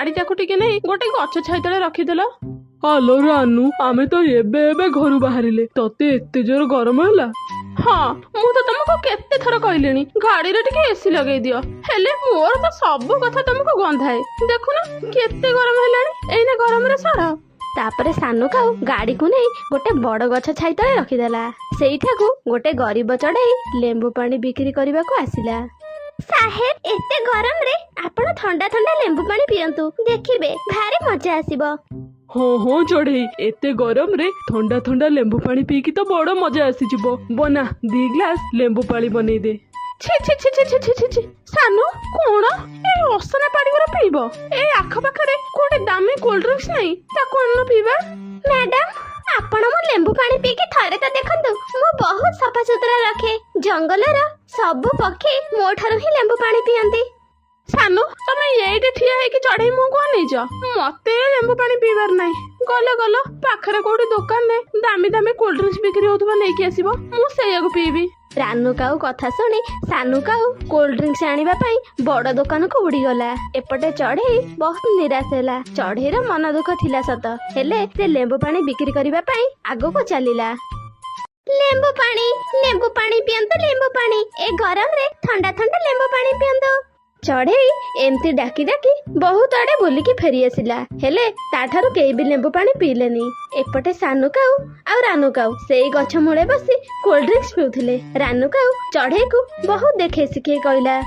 गाड़ी जाकू टिके नहीं गोटे गछ छाई तले रखीदेल। आलो रानू आमे तो एबे एबे घरू बाहरिले तते एते जोर गरम होला। हाँ मु तो तुमको केते थर कहलिनी गाड़ी रे टिके एसी लगेई दियो हेले मोर तो सब कथा तुमको गंधाए देखुना केते गरम हेलानी एइने गरम रे सर। तापरे सानू काऊ गाड़ी को नहीं गोटे बड़ गछ छाई तले रखीदेला। सेठाकू गोटे गरीब चढ़ई लेंबू पानी बिक्री करने को आसिला। साहेब एते गरम रे आपण ठंडा ठंडा लेंबू पानी पियंतु देखिबे भारी मजा आसीबो। हाँ हाँ चढ़ई एते गरम रे ठंडा ठंडा लेंबू पानी पीकी तो बड़ मजा आसीजिबो। बना 2 ग्लास लेंबू पानी बनेई दे। छी छी छी छी छी छी छी सानू कोण ए असना पानी गुरा पीबो ए आख पाखरे कोटे दामी कोल्ड ड्रिंक्स नहीं ता कोन पीबा। मैडम आपण मो लेंबू पानी पीके थरे तो देखंतु मो बहुत सफा सुतरा रखे जंगलर सब पक्षी मो ठारो ही लेंबू पानी पियंती। सानू तमे एइटे ठिया है कि चढ़ई मु को नै जा मते लेंबू पानी पीबार नै गलो गलो पाखरे कोडी दुकान ने दामी दामी कोल्ड ड्रिंक्स बिक्री होतबा नै कि आसीबो मु सेयाको पीबी। रानू काऊ कथा शुणी सानू काऊ कोल्ड ड्रिंक्स आनिबा पई बड़ दुकान को उड़ी गला। एपटे चढ़ई बहुत निराश होला। चढ़ईर मन दुख थिला सत हेले से लेंबू पानी बिक्री करबा पई आगो को चलीला। लेंबू पानी पियंतु लेंबू पानी ए गरम रे ठंडा ठंडा लेंबू पानी पियंतु। चढ़ई एमती डाकी डाकी बहुत आड़े बुलिकी फेरी आसिला हेले ताठारू केही भी लेंबू पानी पीलेनी। एपटे सानू काऊ आ रानू काऊ सेई गछ मूले बसी कोल्ड ड्रिंक्स पिउथिले। रानू काऊ चढ़ई को बहुत देखे सिखे कहला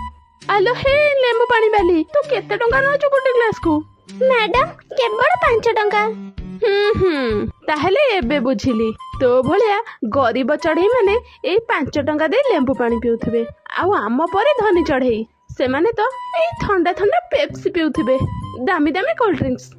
आलो हे लेंबू पानी वाली तू केते टंका नउछु गोटे ग्लास को। मैडम केवल 5 टंका। ताहले एबे बुझिली तो भलिया गरीब चढ़ई माने ए 5 टंका दे लेंबू पानी पिउथिबे आ आम परे धनी चढ़ई से माने तो ए ठंडा ठंडा पेप्सी पिउथिबे दामी दामी कोल्ड ड्रिंक्स।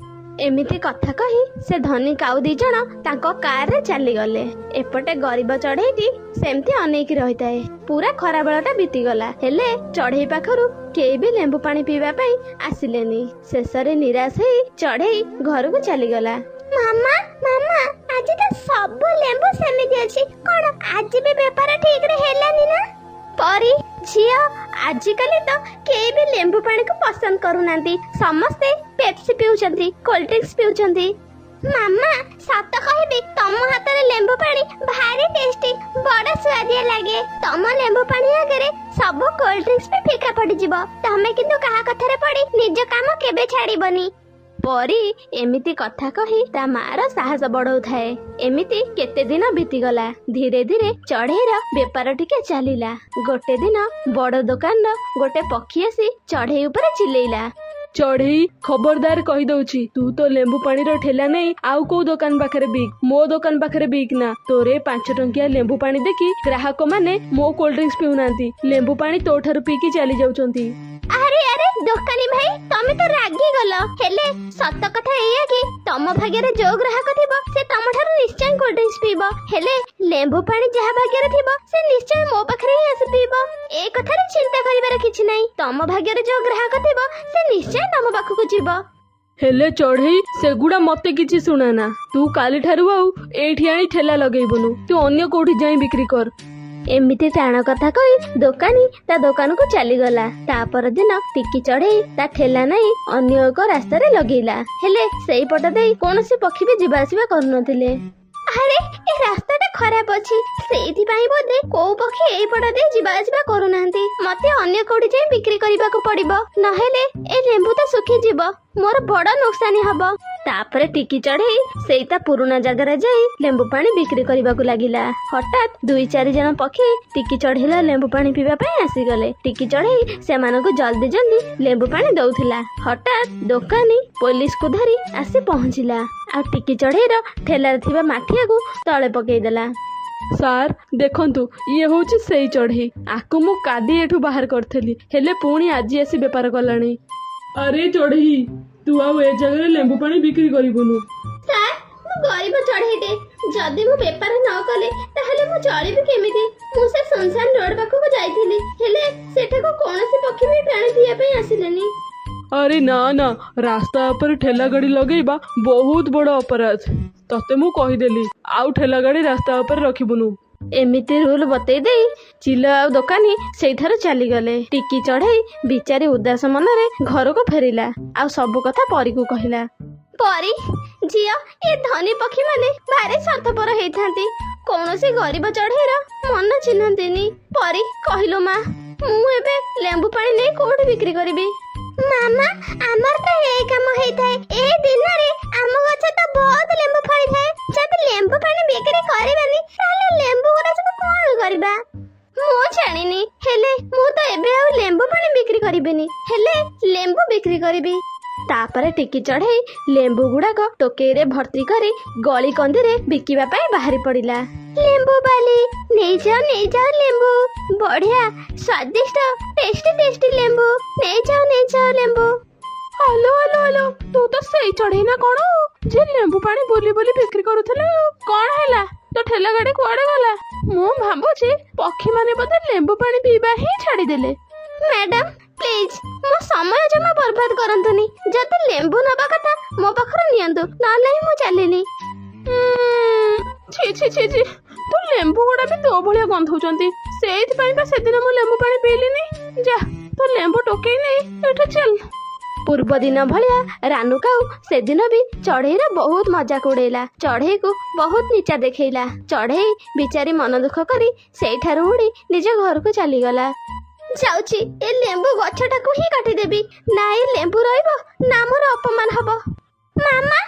एमिति कथा कही से धनी काऊ 2 जण तांको कार रे चली गले। एपटे गरीब चढ़ईटी सेमती अनेक रहिताए। पूरा खरा बेलटा बीती गला हेले चढ़ई पाखरु केही भी लेंबू पानी पीवा पई आसिलेनी। शेषरे निराश होई चढ़ई घर को चली गला। मामा मामा आज तो सब लेंबू सेमिति अछि कोन आज भी व्यापार ठीक रे हेलानी ना। परी झिया आजिकली तो केही भी लेंबू पानी को पसंद करूनांती समस्ते पेप्सी पिउचंती कोल्ड ड्रिंक्स पिउचंती। मामा सत कहबी तम हाथ रे लेंबू पानी भारी टेस्टी बड़ा स्वादिया लागे। तम लेंबू पानी आगे सब कोल्ड ड्रिंक्स पे फीका पड़ी जिवो तमे किंतु कहा कथा रे पड़ी निज काम केबे छाड़ीबनी। परी एमिति कथा कही ता मार साहस बढ़ाऊ थाए। एमिति केते दिन बीती गला। धीरे धीरे चढ़ईर बेपार टिके चलीला। गोटे दिन बड़ दुकान गोटे पक्षी आसी चढ़ई ऊपर चिल्लेइला चढ़ई खबरदार कही दउची तू तो लेंबू पानी रो ठेला नहीं आउ को दुकान पाखरे बिक मो दुकान पाखरे बिक ना। तोरे 5 टंकिया लेंबू पानी देखी ग्राहक माने मो कोल्ड ड्रिंक्स पिउनांती लेंबू पानी तो ठारू पीकी चली जाउचंती। अरे अरे दुकानी भाई तमे तो रागी गलो हेले सत कथा एया कि तम भाग्य रे जो ग्राहक थिबो से तम ठारू निश्चय कोल्ड ड्रिंक्स पीबो हेले लेंबू पानी जहा भाग्य रे थिबो से निश्चय मो पाखरे ही आसी पीबो। ए कथा रे चिंता करिबार किछि नै तम भाग्य रे जो ग्राहक थिबो से निश्चय तम पाखु को जीवो। हेले चढ़ई सेगुड़ा मते किछि सुनाना तू काली ठारू आउ एठी आनी ठेला लगेइबनु तू अन्य कोठी जाई बिक्री कर। एमिति टाण कथा कही दोकानी ता दुकान को चली गला। तापर दिन टिकी चढ़ई ता ठेला नहीं अन्य एक रास्ता रे लगेला हेले सेई पट देई कोनोसी पक्षी भी जीवा आसीबा करनथिले। अरे ए रास्ता ता खराब अछि सेइथि पई बोधे को पक्षी एई पट देई जीवा आसीबा करूनांती मते अन्य कोठी जाई बिक्री करिबा को पड़िबो नहेले ए लेंबू ता सुखी जीवो मोर बड़ नुकसानी हबो। तापरे टिकी चढ़ई सेइता पुराना जगह जाई लेंबू पानी बिक्री करबा को लागिला। हठात 2-4 जन पक्षी टिकी चढ़ईला लेंबू पानी पीबा पई आसी गले। टिकी चढ़ई सेमानन को जल्दी जल्दी लेंबू पानी दउथिला। हठात दोकानी पुलिस को धरी आसी पहुंचिला आ टिकी चढ़ईर ठेला थिबा माठिया को तळे पकेई देला। सार देखंतु ये होची सेई चढ़ई आकु मु कादी एठू बाहर करथली हेले पुणी आजी आसी व्यापार कलाणी। अरे चढ़ई तू आउ ए जगह लेंबू पानी बिक्री करिबनु। सर मु गरीब चढ़ईटे जदी मु व्यापार न कले ताहले मु चलिबि केमिति। मु से सुनसान रोड पाखु को जाईथिली हेले सेठा को कोनोसी पक्षी भी प्राणी पिया पई आसिलेनी। अरे ना ना रास्ता पर ठेला गाड़ी लगेबा बहुत बड़ अपराध तते मु कहि देली आउ ठेला गाड़ी रास्ता पर रखिबनु। ଏମିତି ରୁଲ ବତେଇ ଦେଇ ଚିଲ ଆଉ ଦୋକାନୀ ସେଇଠାରୁ ଚାଲିଗଲେ। ଟିକି ଚଢ଼େଇ ବିଚାରି ଉଦାସ ମନରେ ଘରକୁ ଫେରିଲା ଆଉ ସବୁ କଥା ପରୀକୁ କହିଲା। ପରୀ ଝିଅ, ଏ ଧନୀ ପକ୍ଷୀ ମାନେ ଭାରି ସ୍ୱାର୍ଥପର ହେଇଥାନ୍ତି। କୌଣସି ଗରିବ ଚଢ଼େଇର ମନ ଚିହ୍ନନ୍ତିନି। ପରୀ କହିଲୁ ମା, ମୁଁ ଏବେ ଲେମ୍ବୁ ପାଣି ନେଇ କୋଉଠି ବିକ୍ରି କରିବି? ମାମା, ଆମର ତ ଏଇ କାମ ହେଇଥାଏ। ଏ ଦିନରେ ଆମ ଗଛ ତ ବହୁତ ଲେମ୍ବୁ ଫଳିଥାଏ। ଯଦି ଲେମ୍ବୁ ପାଣି ବିକ୍ରି କରିବାନି ତାହେଲେ ଲେମ୍ବୁ ଗୁଡ଼ା ସବୁ କଣ କରିବା? ମୁଁ ଜାଣିନି, ହେଲେ ମୁଁ ତ ଏବେ ଆଉ ଲେମ୍ବୁ ପାଣି ବିକ୍ରି କରିବିନି, ହେଲେ ଲେମ୍ବୁ ବିକ୍ରି କରିବି। ତାପରେ ଟିକି ଚଢ଼େଇ ଲେମ୍ବୁ ଗୁଡାକ ଟୋକେଇରେ ଭର୍ତ୍ତି କରି ଗଳି କନ୍ଦିରେ ବିକିବା ପାଇଁ ବାହାରି ପଡିଲା। ଲେମ୍ବୁ ବାଲି ନେଇଯାଅ ଲେମ୍ବୁ, ବଢିଆ ସ୍ୱାଦିଷ୍ଟ ଟେଷ୍ଟି ଲେମ୍ବୁ, ନେଇଯାଅ ଲେମ୍ବୁ। ହାଲୋ, ତୁ ତ ସେଇ ଚଢ଼େଇ ନା କଣ ଯେ ଲେମ୍ବୁ ପାଣି ବୁଲି ବିକ୍ରି କରୁଥିଲୁ? କଣ ହେଲା? ତ ଠେଲା ଗାଡି କୁଆଡେ ଗଲା? ମୁଁ ଭାବୁଛି ପକ୍ଷୀମାନେ ବୋଧେ ଲେମ୍ବୁ ପାଣି ପିଇବା ହିଁ ଛାଡିଦେଲେ। ମ୍ୟାଡାମ ପ୍ଲିଜ, ମୋ ସମୟ ଜମା ବର୍ବାଦ କରନ୍ତୁନି। ଯଦି ଲେମ୍ବୁ ନବା କଥା ମୋ ପାଖରୁ ନିଅନ୍ତୁ, ନହେଲେ ମୁଁ ଚାଲିଲି। ଛି, ତୁ ଲେମ୍ବୁ ଗୁଡା ବି ତୋ ଭଳିଆ ଗନ୍ଧଉଛନ୍ତି। ସେଇଥିପାଇଁ ବା ସେଦିନ ମୁଁ ଲେମ୍ବୁ ପାଣି ପିଇଲିନି। ଯା, ତୁ ଲେମ୍ବୁ ଟୋକେଇ ନେଇ ଏଠୁ ଚାଲ। ପୂର୍ବ ଦିନ ଭଳିଆ ରାନୁ କାଉ ସେଦିନ ବି ଚଢେଇର ବହୁତ ମଜାକ ଉଡେଇଲା, ଚଢେଇକୁ ବହୁତ ନିଚା ଦେଖେଇଲା। ଚଢେଇ ବିଚାରି ମନ ଦୁଃଖ କରି ସେଇଠାରୁ ଉଡି ନିଜ ଘରକୁ ଚାଲିଗଲା। ଯାଉଛି, ଏ ଲେମ୍ବୁ ଗଛଟାକୁ ହିଁ କାଟିଦେବି। ନା ଏ ଲେମ୍ବୁ ରହିବ, ନା ମୋର ଅପମାନ ହବ। ମାମା,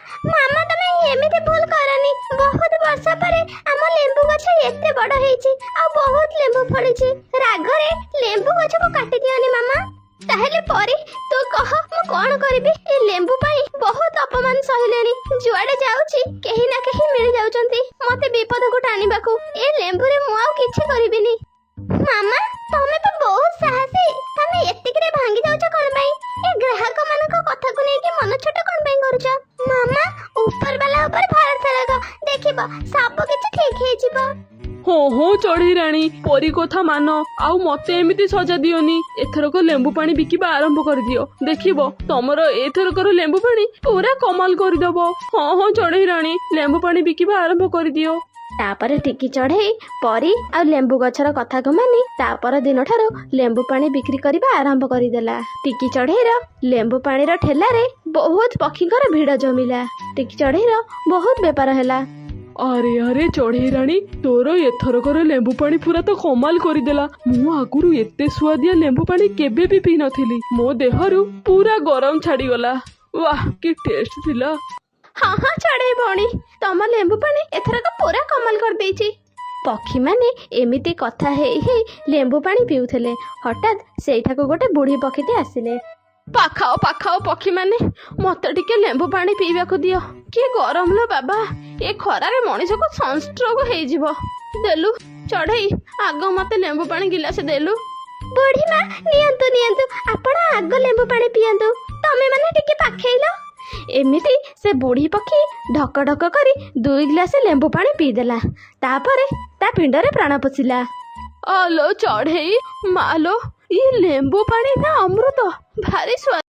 ତମେ ଏମିତି ଭୁଲ କରନି। ବହୁତ ବର୍ଷ ପରେ ଆମ ଲେମ୍ବୁ ଗଛ ଏତେ ବଡ ହେଇଛି ଆଉ ବହୁତ ଲେମ୍ବୁ ଫଳିଛି। ରାଗରେ ଲେମ୍ବୁ ଗଛକୁ କାଟି ଦିଅନି ମାମା। ତାହେଲେ ପରେ ତୁ କହ, ମୁଁ କଣ କରିବି? ଏ ଲେମ୍ବୁ ପାଇଁ ବହୁତ ଅପମାନ ସହିଲେଣି। ଯୁଆଡେ ଯାଉଛି କେହି ନା କେହି ମିଳି ଯାଉଛନ୍ତି ମତେ ବିପଦକୁ ଟାଣିବାକୁ। ଏ ଲେମ୍ବୁରେ ମୁଁ ଆଉ କିଛି କରିବିନି। ମାମା, ତମେ ତ ବହୁତ ସାହସୀ। ତମେ ଏତିକିରେ ଭାଙ୍ଗି ଯାଉଛ କଣ ପାଇଁ? ଏ ଗ୍ରାହକ ମାନଙ୍କ କଥାକୁ ନେଇକି ମନ ଛୋଟ କଣ ପାଇଁ କରୁଛ? ମାମା, ଉପର ବାଲା ଉପରେ ଭରସା ରଖ, ଦେଖିବ ସବୁ କିଛି ଠିକ ହେଇଯିବ। ହଁ ଚଢ଼େଇ ରାଣୀ, ପରୀ କଥା ମାନ ଆଉ ମତେ ଏମିତି ସଜା ଦିଅନି। ଏଥରକ ଲେମ୍ବୁ ପାଣି ବିକିବା ଆରମ୍ଭ କରିଦିଅ। ଦେଖିବ ତମର ଏଥରକର ଲେମ୍ବୁ ପାଣି ପୁରା କମାଲ କରିଦବ। ହଁ ଚଢ଼େଇ ରାଣୀ, ଲେମ୍ବୁ ପାଣି ବିକିବା ଆରମ୍ଭ କରିଦିଅ। ତାପରେ ଟିକି ଚଢ଼େଇ ପରୀ ଆଉ ଲେମ୍ବୁ ଗଛର କଥାକୁ ମାନି ତାପର ଦିନଠାରୁ ଲେମ୍ବୁ ପାଣି ବିକ୍ରି କରିବା ଆରମ୍ଭ କରିଦେଲା। ଟିକି ଚଢ଼େଇର ଲେମ୍ବୁ ପାଣିର ଠେଲାରେ ବହୁତ ପକ୍ଷୀଙ୍କର ଭିଡ଼ ଜମିଲା। ଟିକି ଚଢ଼େଇର ବହୁତ ବେପାର ହେଲା। ଆରେ ଚଢ଼େଇ ରାଣୀ, ତୋର ଏଥରକର ଲେମ୍ବୁ ପାଣି ପୁରା ତ କମାଲ କରିଦେଲା। ମୁଁ ଆଗରୁ ଏତେ ସୁଆଦିଆ ଲେମ୍ବୁ ପାଣି କେବେ ବି ପିଇ ନଥିଲି। ମୋ ଦେହରୁ ପୁରା ଗରମ ଛାଡିଗଲା। ୱାହ, କି ଟେଷ୍ଟ ଥିଲା। ହଁ ଚଢ଼େଇ ଭଉଣୀ, ତମ ଲେମ୍ବୁ ପାଣି ଏଥରକ ପୁରା କମାଲ କରିଦେଇଛି। ପକ୍ଷୀମାନେ ଏମିତି କଥା ହେଇ ହେଇ ଲେମ୍ବୁ ପାଣି ପିଉଥିଲେ। ହଠାତ୍ ସେଇଠାକୁ ଗୋଟେ ବୁଢୀ ପକ୍ଷୀଟି ଆସିଲେ। ପାଖାଅ ପକ୍ଷୀମାନେ, ମତେ ଟିକେ ଲେମ୍ବୁ ପାଣି ପିଇବାକୁ ଦିଅ। କି ଗରମ ଲୋ ବାବା, ଏ ଖରାରେ ମଣିଷକୁ ସନଷ୍ଟ୍ରୋକ ହେଇଯିବ। ଦେଲୁ ଚଢ଼େଇ, ଆଗ ମତେ ଲେମ୍ବୁ ପାଣି ଗିଲାସ ଦେଲୁ। ବୁଢୀ ମା, ନିଅନ୍ତୁ, ଆପଣ ଆଗ ଲେମ୍ବୁ ପାଣି ପିଅନ୍ତୁ। ତମେ ମାନେ ଟିକେ ପାଖେଇଲ। ଏମିତି ସେ ବୁଢୀ ପକ୍ଷୀ ଢକ ଢକ କରି 2 ଗ୍ଲାସ ଲେମ୍ବୁ ପାଣି ପିଇଦେଲା। ତାପରେ ତା ପିଣ୍ଡରେ ପ୍ରାଣ ପଶିଲା। ଆଲୋ ଚଢ଼େଇ, ମାଲୋ, ଇଏ ଲେମ୍ବୁ ପାଣି ନା ଅମୃତ, ଭାରି ସ୍ୱାଦ।